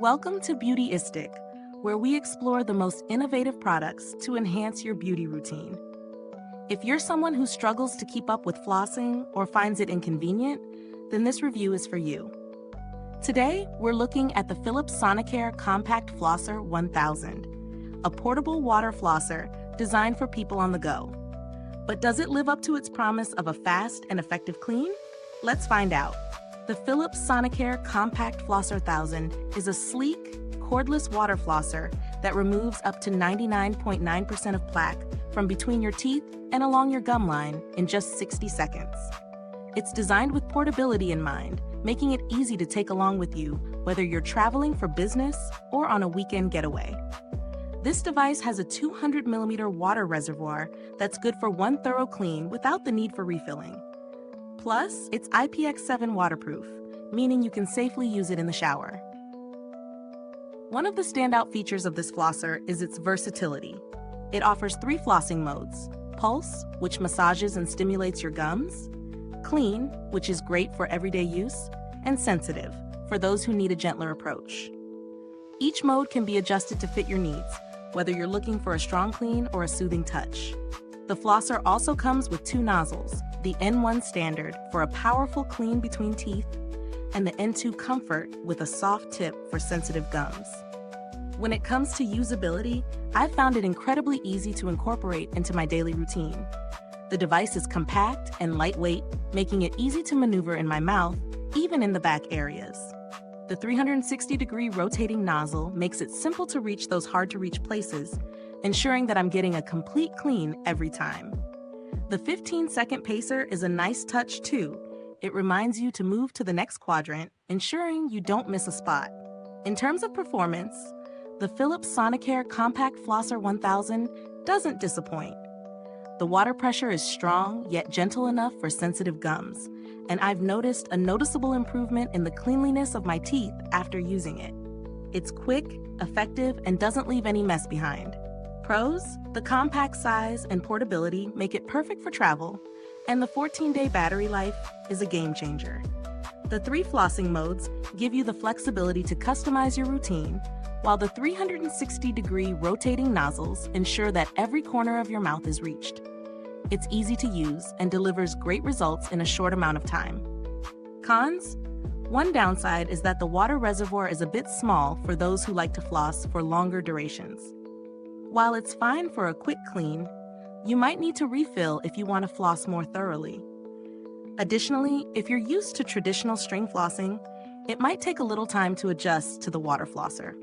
Welcome to Beautyistic, where we explore the most innovative products to enhance your beauty routine. If you're someone who struggles to keep up with flossing or finds it inconvenient, then this review is for you. Today, we're looking at the Philips Sonicare Compact Flosser 1000, a portable water flosser designed for people on the go. But does it live up to its promise of a fast and effective clean? Let's find out. The Philips Sonicare Compact Flosser 1000 is a sleek, cordless water flosser that removes up to 99.9% of plaque from between your teeth and along your gum line in just 60 seconds. It's designed with portability in mind, making it easy to take along with you, whether you're traveling for business or on a weekend getaway. This device has a 200mm water reservoir that's good for one thorough clean without the need for refilling. Plus, it's IPX7 waterproof, meaning you can safely use it in the shower. One of the standout features of this flosser is its versatility. It offers 3 flossing modes: Pulse, which massages and stimulates your gums; Clean, which is great for everyday use; and Sensitive, for those who need a gentler approach. Each mode can be adjusted to fit your needs, whether you're looking for a strong clean or a soothing touch. The flosser also comes with 2 nozzles, the N1 Standard for a powerful clean between teeth, and the N2 Comfort with a soft tip for sensitive gums. When it comes to usability, I've found it incredibly easy to incorporate into my daily routine. The device is compact and lightweight, making it easy to maneuver in my mouth, even in the back areas. The 360-degree rotating nozzle makes it simple to reach those hard-to-reach places, ensuring that I'm getting a complete clean every time. The 15-second pacer is a nice touch too. It reminds you to move to the next quadrant, ensuring you don't miss a spot. In terms of performance, the Philips Sonicare Compact Flosser 1000 doesn't disappoint. The water pressure is strong yet gentle enough for sensitive gums, and I've noticed a noticeable improvement in the cleanliness of my teeth after using it. It's quick, effective, and doesn't leave any mess behind. Pros: the compact size and portability make it perfect for travel, and the 14-day battery life is a game changer. The 3 flossing modes give you the flexibility to customize your routine, while the 360-degree rotating nozzles ensure that every corner of your mouth is reached. It's easy to use and delivers great results in a short amount of time. Cons: one downside is that the water reservoir is a bit small for those who like to floss for longer durations. While it's fine for a quick clean, you might need to refill if you want to floss more thoroughly. Additionally, if you're used to traditional string flossing, it might take a little time to adjust to the water flosser.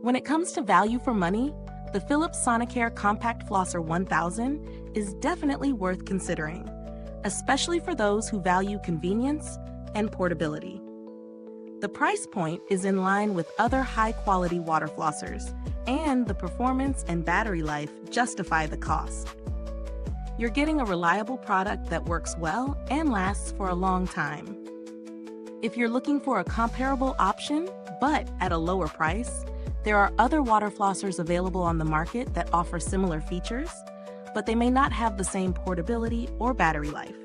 When it comes to value for money, the Philips Sonicare Compact Flosser 1000 is definitely worth considering, especially for those who value convenience and portability. The price point is in line with other high-quality water flossers, and the performance and battery life justify the cost. You're getting a reliable product that works well and lasts for a long time. If you're looking for a comparable option, but at a lower price, there are other water flossers available on the market that offer similar features, but they may not have the same portability or battery life.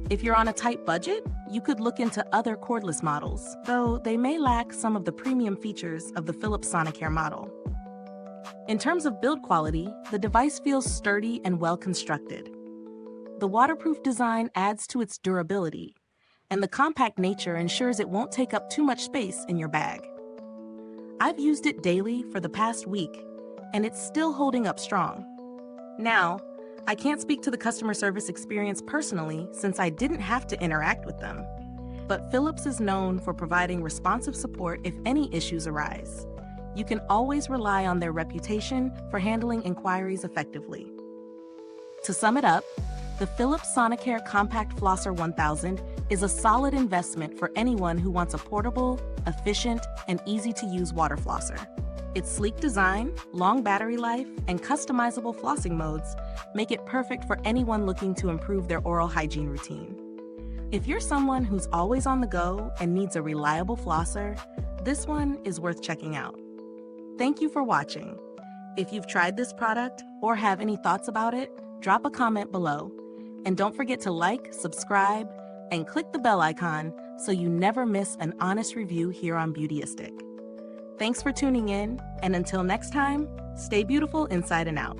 If you're on a tight budget, you could look into other cordless models, though they may lack some of the premium features of the Philips Sonicare model. In terms of build quality, the device feels sturdy and well constructed. The waterproof design adds to its durability, and the compact nature ensures it won't take up too much space in your bag. I've used it daily for the past week, and it's still holding up strong. Now, I can't speak to the customer service experience personally since I didn't have to interact with them, but Philips is known for providing responsive support if any issues arise. You can always rely on their reputation for handling inquiries effectively. To sum it up, the Philips Sonicare Compact Flosser 1000 is a solid investment for anyone who wants a portable, efficient, and easy-to-use water flosser. Its sleek design, long battery life, and customizable flossing modes make it perfect for anyone looking to improve their oral hygiene routine. If you're someone who's always on the go and needs a reliable flosser, this one is worth checking out. Thank you for watching. If you've tried this product or have any thoughts about it, drop a comment below. And don't forget to like, subscribe, and click the bell icon so you never miss an honest review here on Beautyistic. Thanks for tuning in, and until next time, stay beautiful inside and out.